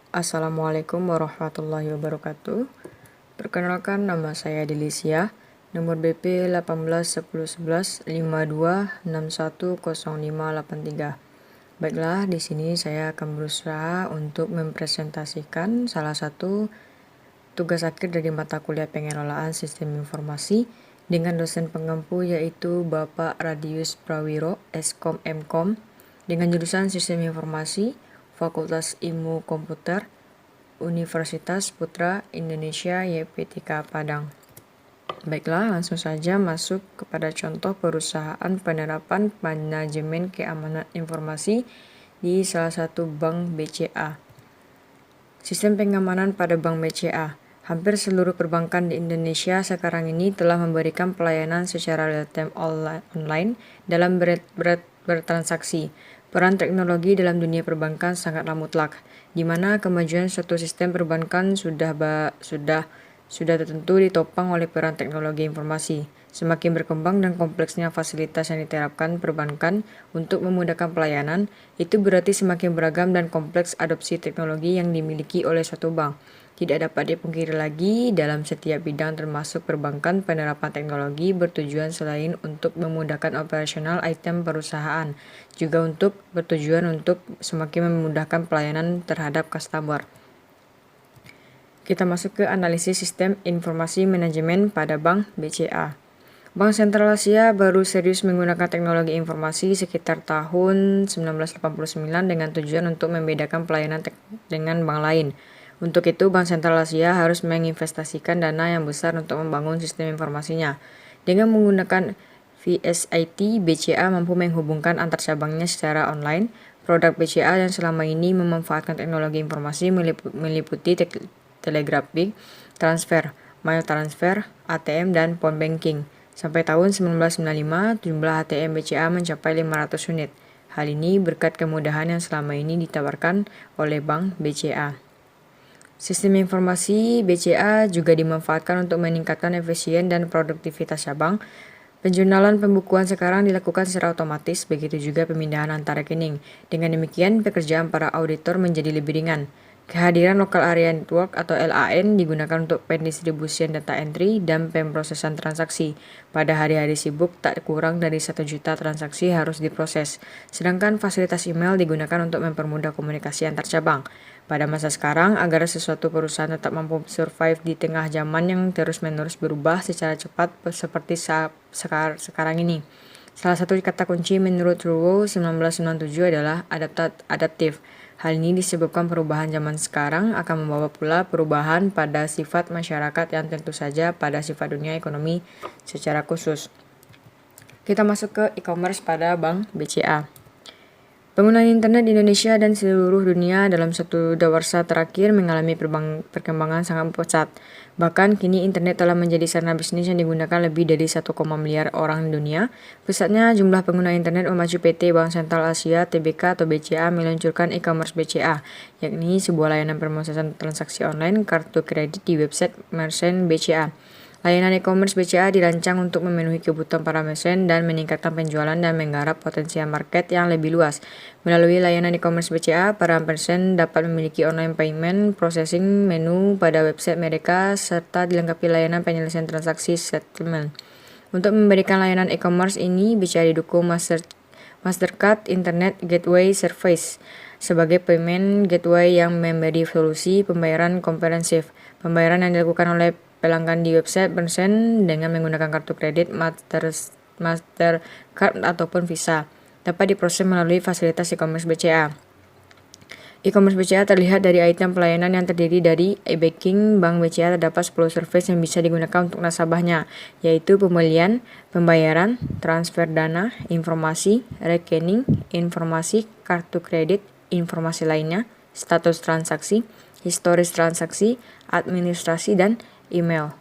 Assalamualaikum warahmatullahi wabarakatuh. Perkenalkan, nama saya Delicia, nomor BP 18 10 11 52 61 0583. Baiklah, di sini saya akan berusaha untuk mempresentasikan salah satu tugas akhir dari mata kuliah pengelolaan sistem informasi dengan dosen pengampu yaitu Bapak Radius Prawiro, Eskom Mkom, dengan jurusan Sistem Informasi, Fakultas Ilmu Komputer, Universitas Putra Indonesia YPTK Padang. Baiklah, langsung saja masuk kepada contoh perusahaan penerapan manajemen keamanan informasi di salah satu bank BCA. Sistem pengamanan pada bank BCA. Hampir seluruh perbankan di Indonesia sekarang ini telah memberikan pelayanan secara real-time online dalam bertransaksi. Peran teknologi dalam dunia perbankan sangatlah mutlak, di mana kemajuan suatu sistem perbankan sudah tertentu ditopang oleh peran teknologi informasi. Semakin berkembang dan kompleksnya fasilitas yang diterapkan perbankan untuk memudahkan pelayanan, itu berarti semakin beragam dan kompleks adopsi teknologi yang dimiliki oleh suatu bank. Tidak dapat dipungkiri lagi, dalam setiap bidang termasuk perbankan, penerapan teknologi bertujuan selain untuk memudahkan operasional item perusahaan, juga bertujuan untuk semakin memudahkan pelayanan terhadap customer. Kita masuk ke analisis sistem informasi manajemen pada Bank BCA. Bank Sentral Asia baru serius menggunakan teknologi informasi sekitar tahun 1989 dengan tujuan untuk membedakan pelayanan dengan bank lain. Untuk itu, Bank Sentral Asia harus menginvestasikan dana yang besar untuk membangun sistem informasinya. Dengan menggunakan VSIT, BCA mampu menghubungkan antar cabangnya secara online. Produk BCA yang selama ini memanfaatkan teknologi informasi meliputi telegrafik, transfer, mail transfer, ATM, dan phone banking. Sampai tahun 1995, jumlah ATM BCA mencapai 500 unit. Hal ini berkat kemudahan yang selama ini ditawarkan oleh Bank BCA. Sistem informasi BCA juga dimanfaatkan untuk meningkatkan efisien dan produktivitas cabang. Penjurnalan pembukuan sekarang dilakukan secara otomatis, begitu juga pemindahan antar rekening. Dengan demikian, pekerjaan para auditor menjadi lebih ringan. Kehadiran Local Area Network atau LAN digunakan untuk pendistribusian data entry dan pemrosesan transaksi. Pada hari-hari sibuk, tak kurang dari 1 juta transaksi harus diproses. Sedangkan fasilitas email digunakan untuk mempermudah komunikasi antar cabang. Pada masa sekarang, agar sesuatu perusahaan tetap mampu survive di tengah zaman yang terus-menerus berubah secara cepat seperti sekarang ini. Salah satu kata kunci menurut Ruwo 1997 adalah adaptif. Hal ini disebabkan perubahan zaman sekarang akan membawa pula perubahan pada sifat masyarakat yang tentu saja pada sifat dunia ekonomi secara khusus. Kita masuk ke e-commerce pada Bank BCA. Penggunaan internet di Indonesia dan seluruh dunia dalam satu dawarsa terakhir mengalami perkembangan sangat pesat. Bahkan kini internet telah menjadi sarana bisnis yang digunakan lebih dari 1, miliar orang di dunia. Pesatnya jumlah pengguna internet memacu PT Bank Sentral Asia (TBK) atau BCA meluncurkan e-commerce BCA, yakni sebuah layanan pemrosesan transaksi online kartu kredit di website merchant BCA. Layanan e-commerce BCA dirancang untuk memenuhi kebutuhan para merchant dan meningkatkan penjualan dan menggarap potensial market yang lebih luas. Melalui layanan e-commerce BCA, para merchant dapat memiliki online payment processing menu pada website mereka serta dilengkapi layanan penyelesaian transaksi settlement. Untuk memberikan layanan e-commerce ini, BCA didukung Mastercard Internet Gateway Service sebagai payment gateway yang memberi solusi pembayaran komprehensif. Pembayaran yang dilakukan oleh pelanggan di website merchant dengan menggunakan kartu kredit, Mastercard ataupun Visa dapat diproses melalui fasilitas e-commerce BCA. E-commerce BCA terlihat dari item pelayanan yang terdiri dari e-banking. Bank BCA terdapat 10 service yang bisa digunakan untuk nasabahnya, yaitu pembelian, pembayaran, transfer dana, informasi, rekening, informasi, kartu kredit, informasi lainnya, status transaksi, historis transaksi, administrasi, dan email.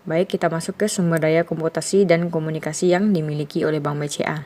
Baik, kita masuk ke sumber daya komputasi dan komunikasi yang dimiliki oleh Bank BCA.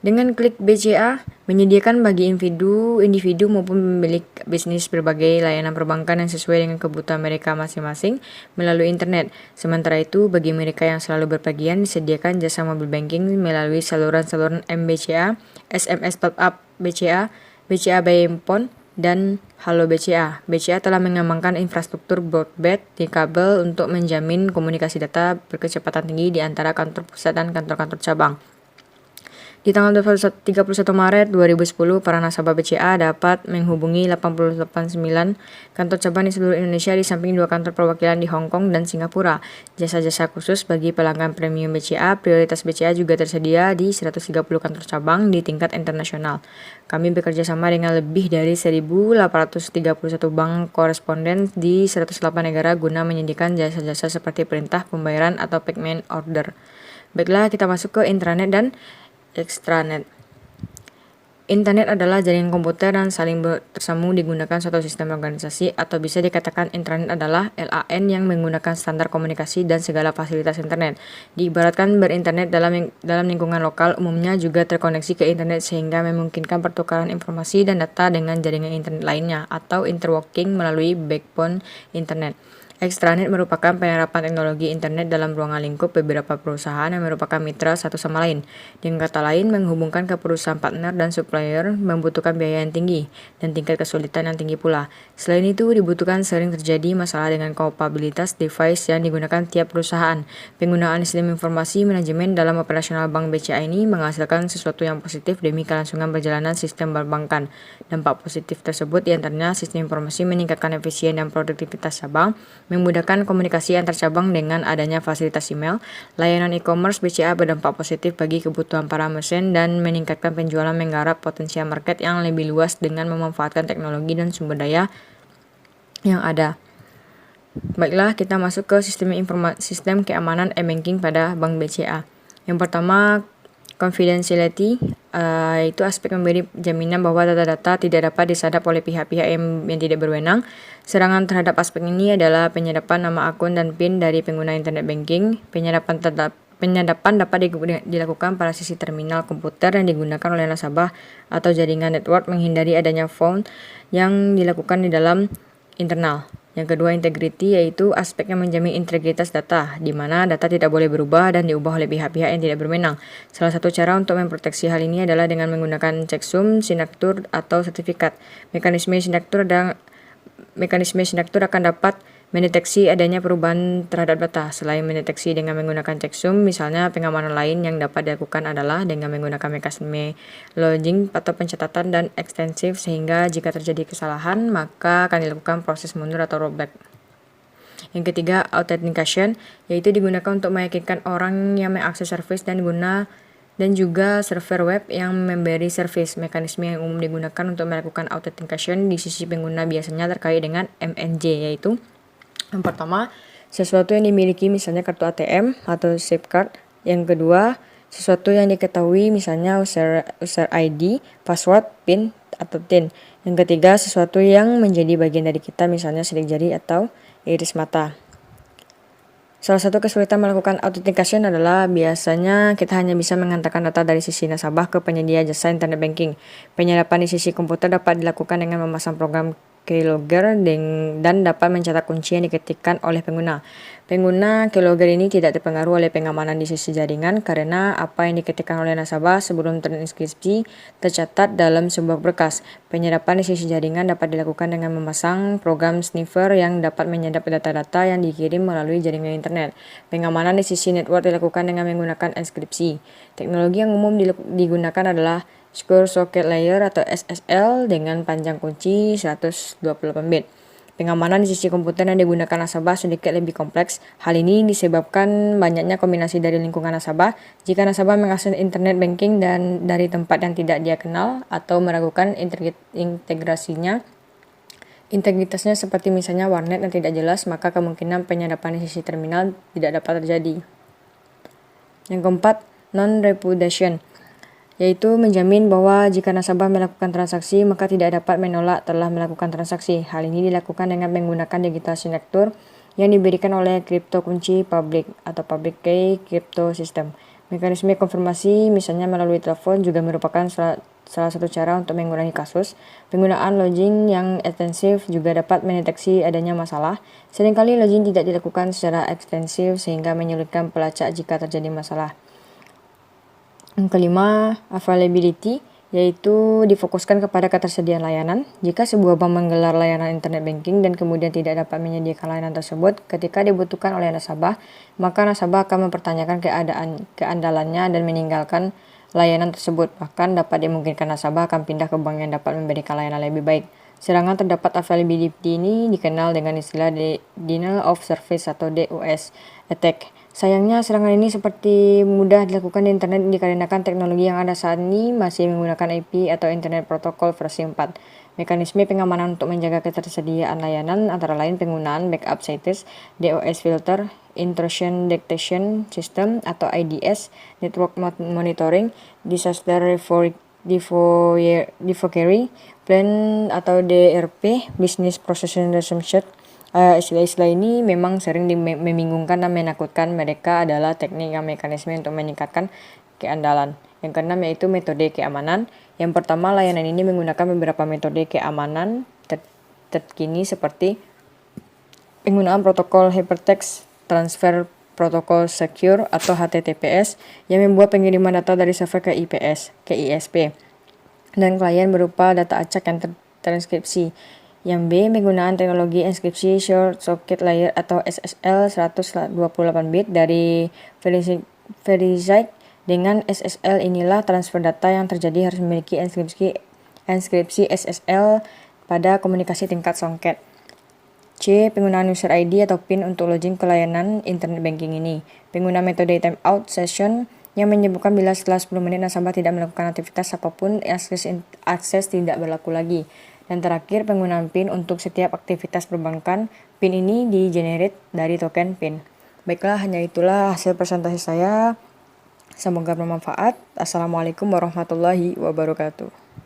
Dengan klik BCA, menyediakan bagi individu maupun pemilik bisnis berbagai layanan perbankan yang sesuai dengan kebutuhan mereka masing-masing melalui internet. Sementara itu, bagi mereka yang selalu berpergian, disediakan jasa mobile banking melalui saluran-saluran MBCA, SMS Top Up BCA, BCA by Handphone, dan Halo BCA. BCA telah mengembangkan infrastruktur broadband di kabel untuk menjamin komunikasi data berkecepatan tinggi di antara kantor pusat dan kantor-kantor cabang. Di tanggal 31 Maret 2010, para nasabah BCA dapat menghubungi 889 kantor cabang di seluruh Indonesia di samping 2 kantor perwakilan di Hong Kong dan Singapura. Jasa-jasa khusus bagi pelanggan premium BCA, prioritas BCA juga tersedia di 130 kantor cabang di tingkat internasional. Kami bekerja sama dengan lebih dari 1.831 bank koresponden di 108 negara guna menyediakan jasa-jasa seperti perintah pembayaran atau payment order. Baiklah, kita masuk ke intranet dan extranet. Internet adalah jaringan komputer dan saling tersambung digunakan suatu sistem organisasi, atau bisa dikatakan intranet adalah LAN yang menggunakan standar komunikasi dan segala fasilitas internet. Diibaratkan berinternet dalam lingkungan lokal, umumnya juga terkoneksi ke internet sehingga memungkinkan pertukaran informasi dan data dengan jaringan internet lainnya atau interworking melalui backbone internet. Extranet merupakan penerapan teknologi internet dalam ruangan lingkup beberapa perusahaan yang merupakan mitra satu sama lain. Dengan kata lain, menghubungkan ke perusahaan partner dan supplier membutuhkan biaya yang tinggi dan tingkat kesulitan yang tinggi pula. Selain itu, dibutuhkan sering terjadi masalah dengan kompatibilitas device yang digunakan tiap perusahaan. Penggunaan sistem informasi manajemen dalam operasional bank BCA ini menghasilkan sesuatu yang positif demi kelangsungan perjalanan sistem perbankan. Dampak positif tersebut diantaranya sistem informasi meningkatkan efisien dan produktivitas cabang, memudahkan komunikasi antar cabang dengan adanya fasilitas email. Layanan e-commerce BCA berdampak positif bagi kebutuhan para merchant dan meningkatkan penjualan menggarap potensial market yang lebih luas dengan memanfaatkan teknologi dan sumber daya yang ada. Baiklah, kita masuk ke sistem keamanan e-banking pada Bank BCA. Yang pertama, confidentiality, itu aspek memberi jaminan bahwa data-data tidak dapat disadap oleh pihak-pihak yang tidak berwenang. Serangan terhadap aspek ini adalah penyadapan nama akun dan PIN dari pengguna internet banking. Penyadapan dapat dilakukan pada sisi terminal komputer yang digunakan oleh nasabah atau jaringan network, menghindari adanya phone yang dilakukan di dalam internal. Yang kedua, integrity, yaitu aspek yang menjamin integritas data, di mana data tidak boleh berubah dan diubah oleh pihak-pihak yang tidak berwenang. Salah satu cara untuk memproteksi hal ini adalah dengan menggunakan checksum, signatur, atau sertifikat. Mekanisme signatur akan dapat mendeteksi adanya perubahan terhadap data. Selain mendeteksi dengan menggunakan checksum, misalnya pengamanan lain yang dapat dilakukan adalah dengan menggunakan mekanisme logging atau pencatatan dan ekstensif, sehingga jika terjadi kesalahan maka akan dilakukan proses mundur atau rollback. Yang ketiga, authentication, yaitu digunakan untuk meyakinkan orang yang mengakses service dan juga server web yang memberi service. Mekanisme yang umum digunakan untuk melakukan authentication di sisi pengguna biasanya terkait dengan MNJ, yaitu yang pertama, sesuatu yang dimiliki, misalnya kartu ATM atau SIM card. Yang kedua, sesuatu yang diketahui, misalnya user ID, password, PIN, atau TIN. Yang ketiga, sesuatu yang menjadi bagian dari kita, misalnya sidik jari atau iris mata. Salah satu kesulitan melakukan authentication adalah biasanya kita hanya bisa mengantarkan data dari sisi nasabah ke penyedia jasa internet banking. Penyadapan di sisi komputer dapat dilakukan dengan memasang program keylogger dan dapat mencetak kunci yang diketikkan oleh pengguna. Pengguna keylogger ini tidak terpengaruh oleh pengamanan di sisi jaringan karena apa yang diketikkan oleh nasabah sebelum terinskripsi tercatat dalam sebuah berkas. Penyadapan di sisi jaringan dapat dilakukan dengan memasang program sniffer yang dapat menyadap data-data yang dikirim melalui jaringan internet. Pengamanan di sisi network dilakukan dengan menggunakan enkripsi. Teknologi yang umum digunakan adalah Secure Socket Layer atau SSL dengan panjang kunci 128 bit. Pengamanan di sisi komputer yang digunakan nasabah sedikit lebih kompleks. Hal ini disebabkan banyaknya kombinasi dari lingkungan nasabah. Jika nasabah mengakses internet banking dan dari tempat yang tidak dia kenal atau meragukan integritasnya seperti misalnya warnet yang tidak jelas, maka kemungkinan penyadapan di sisi terminal tidak dapat terjadi. Yang keempat, non-repudiation, yaitu menjamin bahwa jika nasabah melakukan transaksi maka tidak dapat menolak telah melakukan transaksi. Hal ini dilakukan dengan menggunakan digital signature yang diberikan oleh kripto kunci public atau public key crypto system. Mekanisme konfirmasi, misalnya melalui telepon, juga merupakan salah satu cara untuk mengurangi kasus. Penggunaan logging yang ekstensif juga dapat mendeteksi adanya masalah. Seringkali logging tidak dilakukan secara ekstensif sehingga menyulitkan pelacak jika terjadi masalah. Yang kelima, availability, yaitu difokuskan kepada ketersediaan layanan. Jika sebuah bank menggelar layanan internet banking dan kemudian tidak dapat menyediakan layanan tersebut ketika dibutuhkan oleh nasabah, maka nasabah akan mempertanyakan keandalannya dan meninggalkan layanan tersebut. Bahkan dapat dimungkinkan nasabah akan pindah ke bank yang dapat memberikan layanan lebih baik. Serangan terdapat availability ini dikenal dengan istilah Denial of Service atau DOS attack. Sayangnya, serangan ini seperti mudah dilakukan di internet dikarenakan teknologi yang ada saat ini masih menggunakan IP atau Internet Protocol versi 4. Mekanisme pengamanan untuk menjaga ketersediaan layanan antara lain penggunaan backup status, DOS filter, intrusion detection system atau IDS, network monitoring, disaster recovery plan atau DRP, business process resumption. Istilah-istilah ini memang sering membingungkan dan menakutkan. Mereka adalah teknik yang mekanisme untuk meningkatkan keandalan. Yang keenam yaitu metode keamanan. Yang pertama, layanan ini menggunakan beberapa metode keamanan terkini seperti penggunaan protokol Hypertext Transfer Protocol Secure atau HTTPS yang membuat pengiriman data dari server ke ISP dan klien berupa data acak yang transkripsi. Yang B, penggunaan teknologi enkripsi Short Socket Layer atau SSL 128-bit dari Verisite. Dengan SSL inilah transfer data yang terjadi harus memiliki enkripsi SSL pada komunikasi tingkat songket. C. Penggunaan user ID atau PIN untuk login ke layanan internet banking ini. Penggunaan metode timeout session yang menyebutkan bila setelah 10 menit nasabah tidak melakukan aktivitas apapun, akses tidak berlaku lagi. Dan terakhir, penggunaan PIN untuk setiap aktivitas perbankan. PIN ini di-generate dari token PIN. Baiklah, hanya itulah hasil presentasi saya. Semoga bermanfaat. Assalamualaikum warahmatullahi wabarakatuh.